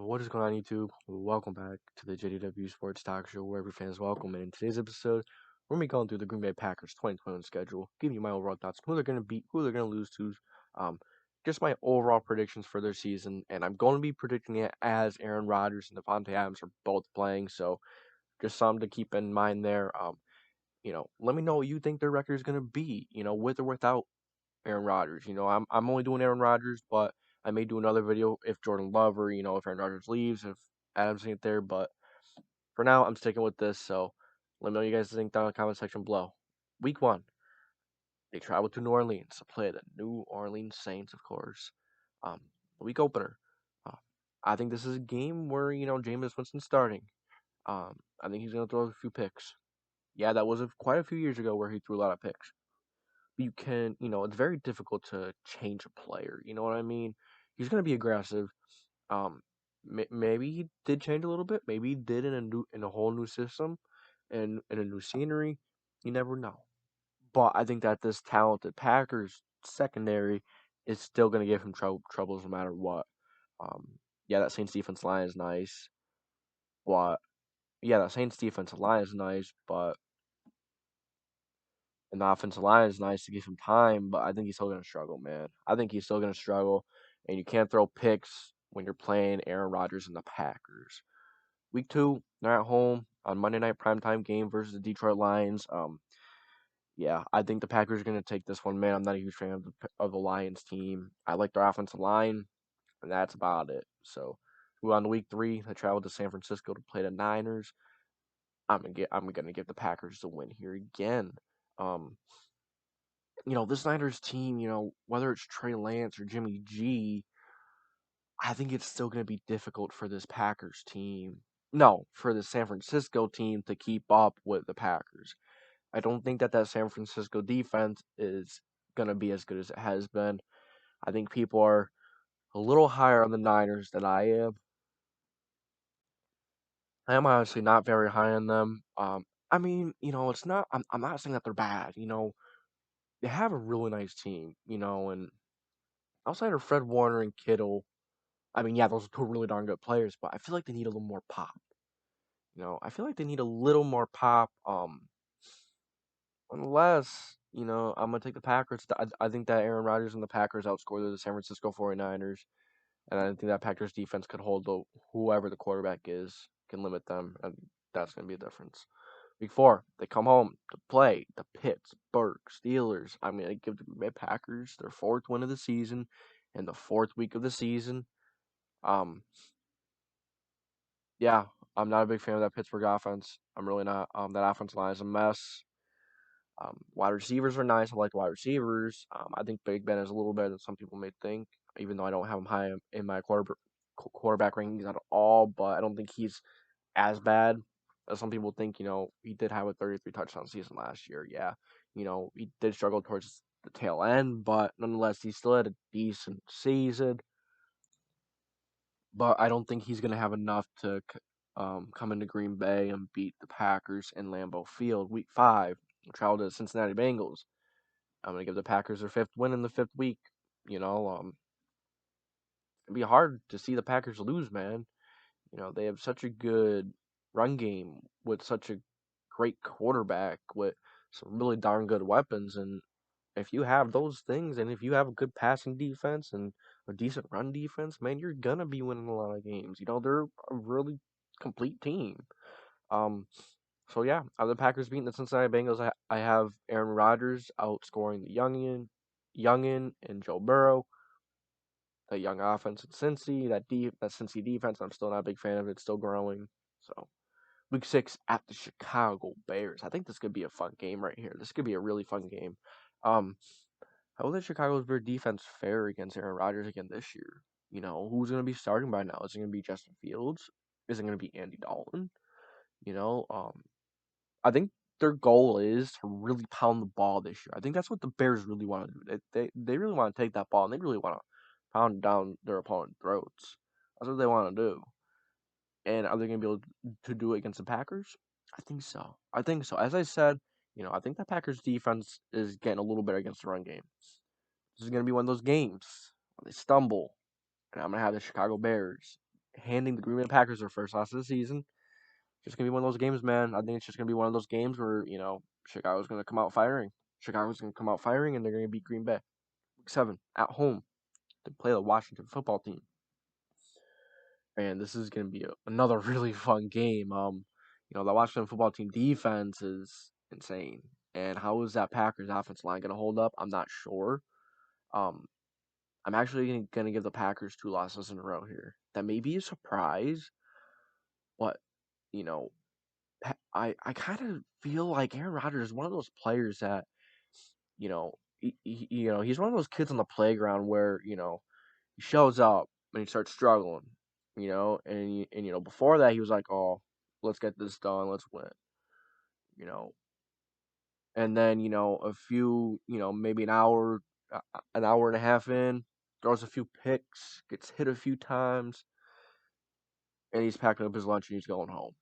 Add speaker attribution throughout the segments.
Speaker 1: What is going on, YouTube? Welcome back to the JDW SportsTalkShow, where every fan is welcome. And in today's episode, we're going to be going through the Green Bay Packers 2021 schedule, giving you my overall thoughts on who they're going to beat, who they're going to lose to, um, just my overall predictions for their season. And I'm going to be predicting it as Aaron Rodgers and Devontae Adams are both playing, so just something to keep in mind there. Let me know what you think their record is going to be, with or without Aaron Rodgers. I'm only doing Aaron Rodgers, but I may do another video if Jordan Love or if Aaron Rodgers leaves, if Adams ain't there. But for now, I'm sticking with this. So let me know what you guys think down in the comment section below. Week 1, they travel to New Orleans to play the New Orleans Saints, of course. The week opener. Uh, I think this is a game where Jameis Winston's starting. I think he's gonna throw a few picks. Yeah, that was quite a few years ago where he threw a lot of picks. You can, it's very difficult to change a player. You know what I mean? He's going to be aggressive. Maybe he did change a little bit. Maybe he did in a whole new system and in a new scenery. You never know. But I think that this talented Packers secondary is still going to give him troubles no matter what. Um, yeah, that Saints defense line is nice. But yeah, that Saints defensive line is nice, but and the offensive line is nice to give him time, but I think he's still going to struggle, man. I think he's still going to struggle, and you can't throw picks when you're playing Aaron Rodgers and the Packers. Week 2, they're at home on Monday night primetime game versus the Detroit Lions. Yeah, I think the Packers are going to take this one, man. I'm not a huge fan of the Lions team. I like their offensive line, and that's about it. So, we're on to week 3. They travel to San Francisco to play the Niners. I'm gonna give the Packers the win here again. Um, this Niners team, whether it's Trey Lance or Jimmy G, I think it's still going to be difficult for this Packers team. No, for the San Francisco team to keep up with the Packers. I don't think that San Francisco defense is going to be as good as it has been. I think people are a little higher on the Niners than I am. I am honestly not very high on them. It's not. I'm not saying that they're bad. They have a really nice team. And outside of Fred Warner and Kittle, I mean, yeah, those are two really darn good players, but I feel like they need a little more pop. I feel like they need a little more pop. Unless, I'm gonna take the Packers. I think that Aaron Rodgers and the Packers outscore the San Francisco 49ers, and I think that Packers defense could hold whoever the quarterback is, can limit them, and that's gonna be a difference. Week 4, they come home to play the Pittsburgh Steelers. I'm gonna give the Green Bay Packers their 4th win of the season, and the 4th week of the season. Um, Yeah, I'm not a big fan of that Pittsburgh offense. I'm really not. That offensive line is a mess. Wide receivers are nice. I like the wide receivers. I think Big Ben is a little better than some people may think, even though I don't have him high in my quarterback rankings at all. But I don't think he's as bad as some people think. He did have a 33 touchdown season last year. Yeah, he did struggle towards the tail end, but nonetheless, he still had a decent season. But I don't think he's going to have enough to come into Green Bay and beat the Packers in Lambeau Field. Week 5, travel to the Cincinnati Bengals. I'm going to give the Packers their 5th win in the 5th week. It'd be hard to see the Packers lose, man. They have such a good run game with such a great quarterback with some really darn good weapons. And if you have those things, and if you have a good passing defense and a decent run defense, man, you're gonna be winning a lot of games. They're a really complete team. Um, so yeah, the Packers beating the Cincinnati Bengals. I have Aaron Rodgers outscoring the youngin and Joe Burrow. The young offense at Cincy, that Cincy defense, I'm still not a big fan of it. It's still growing. So week 6 at the Chicago Bears. I think this could be a fun game right here. This could be a really fun game. How will the Chicago's Bears defense fare against Aaron Rodgers again this year? Who's going to be starting by now? Is it going to be Justin Fields? Is it going to be Andy Dalton? You know, um, I think their goal is to really pound the ball this year. I think that's what the Bears really want to do. They really want to take that ball and they really want to pound it down their opponent's throats. That's what they want to do. And are they going to be able to do it against the Packers? I think so. I think so. As I said, I think that Packers defense is getting a little better against the run game. This is going to be one of those games where they stumble, and I'm going to have the Chicago Bears handing the Green Bay Packers their first loss of the season. Just gonna be one of those games, man. I think it's just gonna be one of those games where Chicago's gonna come out firing. Chicago's gonna come out firing, and they're gonna beat Green Bay. Week 7 at home to play the Washington football team. And this is gonna be another really fun game. The Washington football team defense is insane, and how is that Packers offensive line gonna hold up? I'm not sure. Um, I'm actually gonna give the Packers 2 losses in a row here. That may be a surprise, but you know, I kind of feel like Aaron Rodgers is one of those players that you know he's one of those kids on the playground where he shows up and he starts struggling, and before that he was like, oh, let's get this done, let's win, you know, and then a few maybe an hour and a half in, throws a few picks, gets hit a few times, and he's packing up his lunch and he's going home.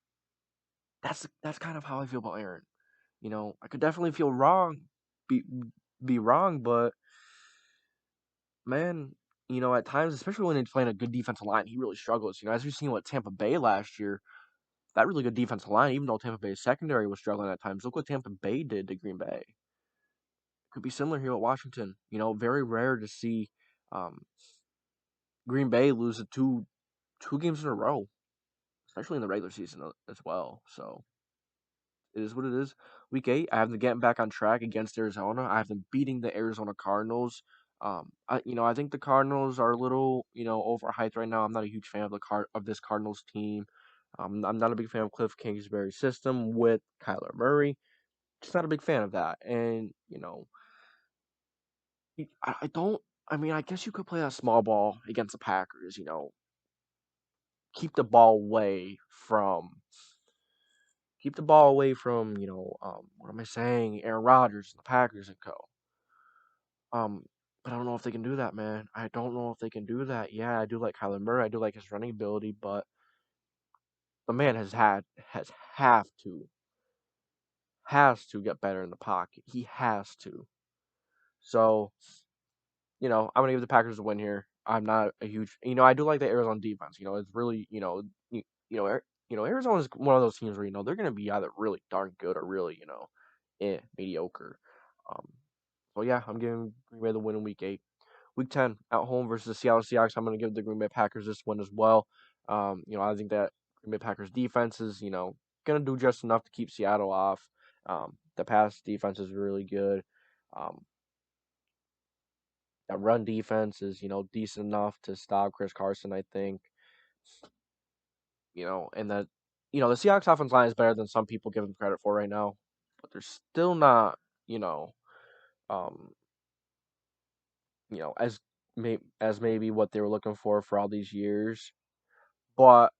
Speaker 1: That's kind of how I feel about Aaron. I could definitely feel wrong, be be wrong, but man, at times, especially when he's playing a good defensive line, he really struggles. As we've seen with Tampa Bay last year, that really good defensive line, even though Tampa Bay's secondary was struggling at times, look what Tampa Bay did to Green Bay. Could be similar here at Washington. Very rare to see um, Green Bay lose two games in a row, especially in the regular season as well. So it is what it is. Week 8, I have them getting back on track against Arizona. I have them beating the Arizona Cardinals. I think the Cardinals are a little, overhyped right now. I'm not a huge fan of this Cardinals team. I'm not a big fan of Cliff Kingsbury's system with Kyler Murray. Just not a big fan of that. And I don't. I mean, I guess you could play that small ball against the Packers. Keep the ball away from keep the ball away from what am I saying? Aaron Rodgers and the Packers and co. Um, but I don't know if they can do that, man. I don't know if they can do that. Yeah, I do like Kyler Murray. I do like his running ability, but the man has to get better in the pocket. He has to. So I'm gonna give the Packers a win here. I'm not a huge, I do like the Arizona defense. It's really, Arizona's one of those teams where they're gonna be either really darn good or really, mediocre. Um, so yeah, I'm giving Green Bay the win in Week 8. Week 10 at home versus the Seattle Seahawks. I'm gonna give the Green Bay Packers this one as well. I think that Green Bay Packers defense is, gonna do just enough to keep Seattle off. The pass defense is really good. Um, that run defense is, decent enough to stop Chris Carson, I think. And that, the Seahawks offense line is better than some people give them credit for right now, but they're still not, um, as maybe what they were looking for all these years. But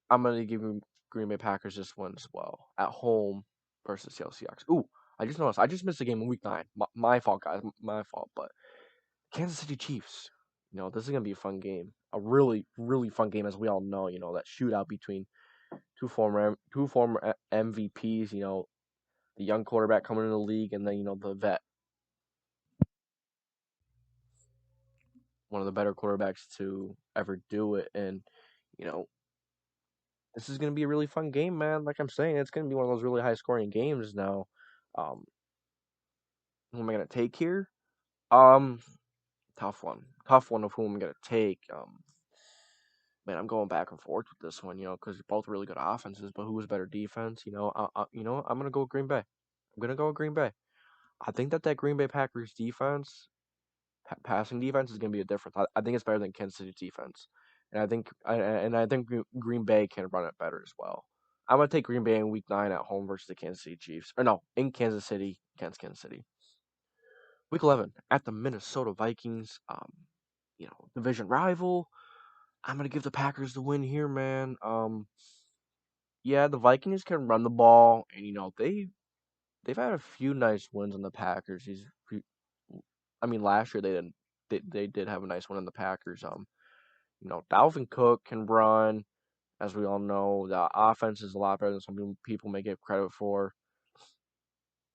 Speaker 1: I'm gonna give Green Bay Packers this one as well at home versus Seattle Seahawks. Ooh, I just noticed I just missed a game in Week 9. My fault, guys. My fault. But Kansas City Chiefs. This is gonna be a fun game. A really, really fun game, as we all know. That shootout between two former MVPs. The young quarterback coming into the league, and then the vet, one of the better quarterbacks to ever do it. And you know, this is gonna be a really fun game, man. Like I'm saying, it's gonna be one of those really high scoring games now. Um, who am I gonna take here? Um, tough one of who I'm gonna take. Man, I'm going back and forth with this one, because they're both really good offenses. But who was better defense? I'm gonna go with Green Bay. I'm gonna go with Green Bay. I think that Green Bay Packers defense, passing defense, is gonna be a difference. I think it's better than Kansas City's defense, and I think Green Bay can run it better as well. I'm gonna take Green Bay in Week 9 at home versus the Kansas City Chiefs, or no, in Kansas City against Kansas City. Week 11 at the Minnesota Vikings. Division rival. I'm gonna give the Packers the win here, man. Yeah, the Vikings can run the ball, and they've had a few nice wins on the Packers. Last year they did have a nice one on the Packers. Dalvin Cook can run, as we all know. The offense is a lot better than some people may give credit for.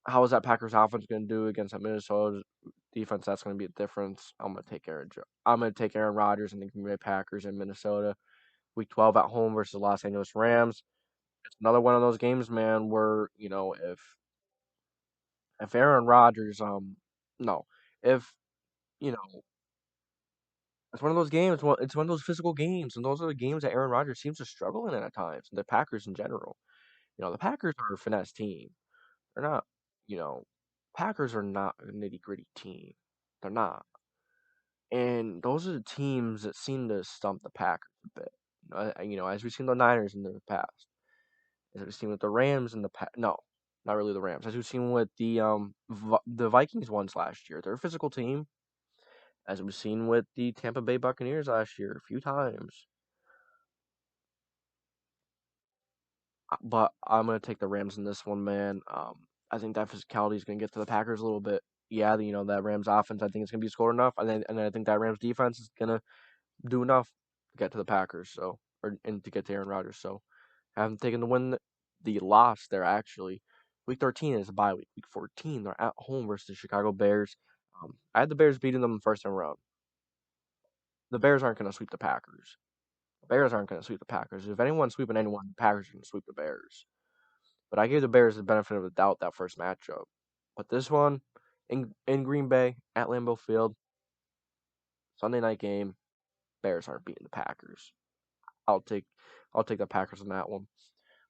Speaker 1: How is that Packers offense going to do against that Minnesota defense? That's going to be a difference. I'm going to take Aaron Rodgers and the Green Bay Packers in Minnesota. Week 12 at home versus the Los Angeles Rams. It's another one of those games, man, where if Aaron Rodgers no if you know it's one of those games. It's one of those physical games, and those are the games that Aaron Rodgers seems to struggle in at times. And the Packers in general, the Packers are a finesse team. They're not, you know, Packers are not a nitty gritty team. They're not. And those are the teams that seem to stump the Packers a bit. As we've seen the Niners in the past, as we've seen with the Rams in the past. No, not really the Rams. As we've seen with the Vikings ones last year. They're a physical team. As we've seen with the Tampa Bay Buccaneers last year a few times. But I'm gonna take the Rams in this one, man. I think that physicality is gonna get to the Packers a little bit. Yeah, that Rams offense, I think it's gonna be scored enough, and then I think that Rams defense is gonna do enough to get to the Packers, and to get to Aaron Rodgers. So I haven't taken the loss there actually. Week 13 is a bye week. Week 14 they're at home versus the Chicago Bears. I had the Bears beating them the first time around. The Bears aren't gonna sweep the Packers. The Bears aren't gonna sweep the Packers. If anyone's sweeping anyone, the Packers are gonna sweep the Bears. But I gave the Bears the benefit of the doubt that first matchup. But this one, in Green Bay at Lambeau Field, Sunday night game, Bears aren't beating the Packers. I'll take I'll take the Packers in that one.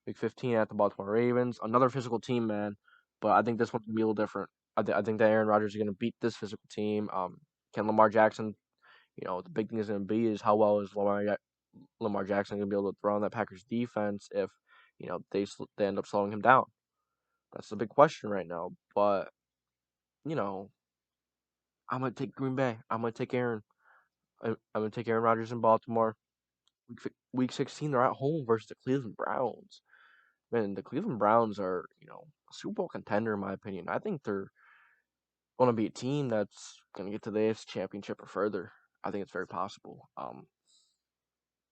Speaker 1: Week 15 at the Baltimore Ravens, another physical team, man. But I think this one's gonna be a little different. I think that Aaron Rodgers is gonna beat this physical team. Can Lamar Jackson? The big thing is gonna be is how well is Lamar Jackson gonna be able to throw on that Packers defense if they end up slowing him down. That's the big question right now. But you know, I'm gonna take Green Bay. I'm gonna take Aaron. I'm gonna take Aaron Rodgers in Baltimore. Week 16, they're at home versus the Cleveland Browns. Man, the Cleveland Browns are a Super Bowl contender in my opinion. I think they're gonna be a team that's gonna get to the AFC Championship or further. I think it's very possible.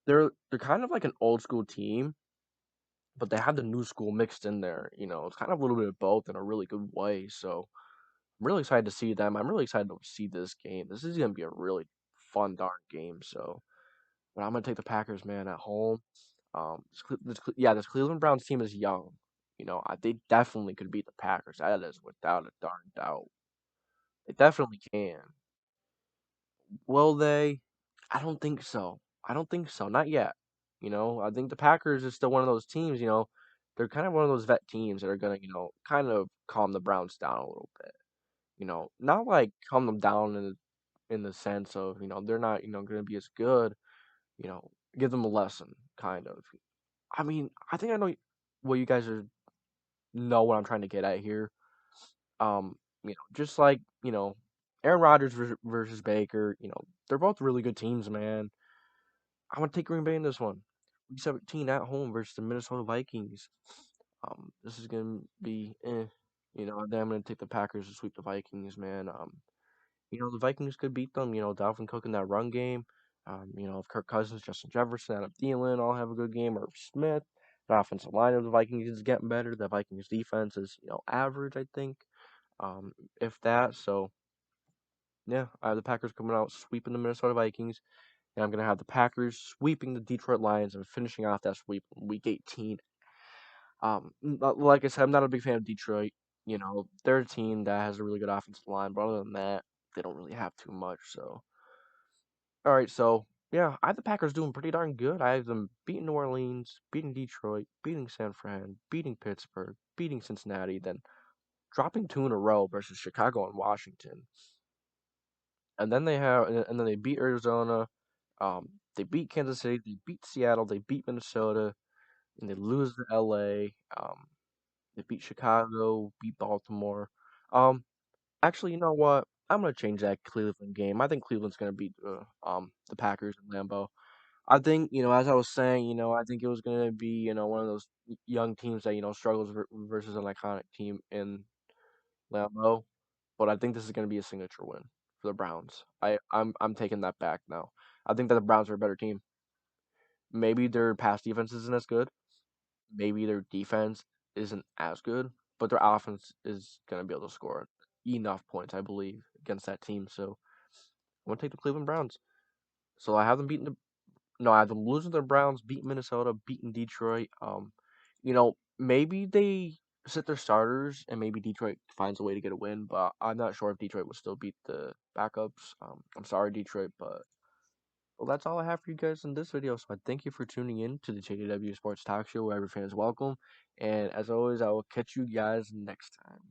Speaker 1: They're kind of like an old school team, but they have the new school mixed in there. It's kind of a little bit of both in a really good way. So I'm really excited to see them. I'm really excited to see this game. This is gonna be a really fun, darn game. So, but I'm gonna take the Packers, man, at home. This Cleveland Browns team is young. They definitely could beat the Packers. That is without a darn doubt. They definitely can. Will they? I don't think so. I don't think so. Not yet. I think the Packers is still one of those teams. They're kind of one of those vet teams that are gonna, kind of calm the Browns down a little bit. Not like calm them down in the sense of they're not going to be as good. Give them a lesson, kind of. I mean, I think I know what you guys know what I'm trying to get at here. Just like Aaron Rodgers versus Baker. They're both really good teams, man. I'm gonna take Green Bay in this one. Week 17 at home versus the Minnesota Vikings. This is gonna be and then I'm gonna take the Packers to sweep the Vikings, man. The Vikings could beat them. Dalvin Cook in that run game. If Kirk Cousins, Justin Jefferson, Adam Thielen all have a good game, or Smith. The offensive line of the Vikings is getting better. The Vikings defense is, average, I think. If that. So, yeah, I have the Packers coming out sweeping the Minnesota Vikings. And I'm going to have the Packers sweeping the Detroit Lions and finishing off that sweep in Week 18. Like I said, I'm not a big fan of Detroit. They're a team that has a really good offensive line, but other than that, they don't really have too much. So, all right, so yeah, I have the Packers doing pretty darn good. I have them beating New Orleans, beating Detroit, beating San Fran, beating Pittsburgh, beating Cincinnati, then dropping two in a row versus Chicago and Washington. And then they beat Arizona. They beat Kansas City, they beat Seattle, they beat Minnesota, and they lose to LA. They beat Chicago, beat Baltimore. Um, Actually, you know what? I'm gonna change that Cleveland game. I think Cleveland's gonna beat the Packers in Lambeau. I think as I was saying, I think it was gonna be one of those young teams that struggles versus an iconic team in Lambeau. But I think this is gonna be a signature win for the Browns. I'm taking that back now. I think that the Browns are a better team. Maybe their pass defense isn't as good. Maybe their defense isn't as good, but their offense is going to be able to score enough points, I believe, against that team. So I'm going to take the Cleveland Browns. So I have them beating No, I have them losing to the Browns, beating Minnesota, beating Detroit. Maybe they sit their starters and maybe Detroit finds a way to get a win, but I'm not sure if Detroit will still beat the backups. I'm sorry, Detroit, but well, that's all I have for you guys in this video. So I thank you for tuning in to the JDW Sports Talk Show, where every fan is welcome. And as always, I will catch you guys next time.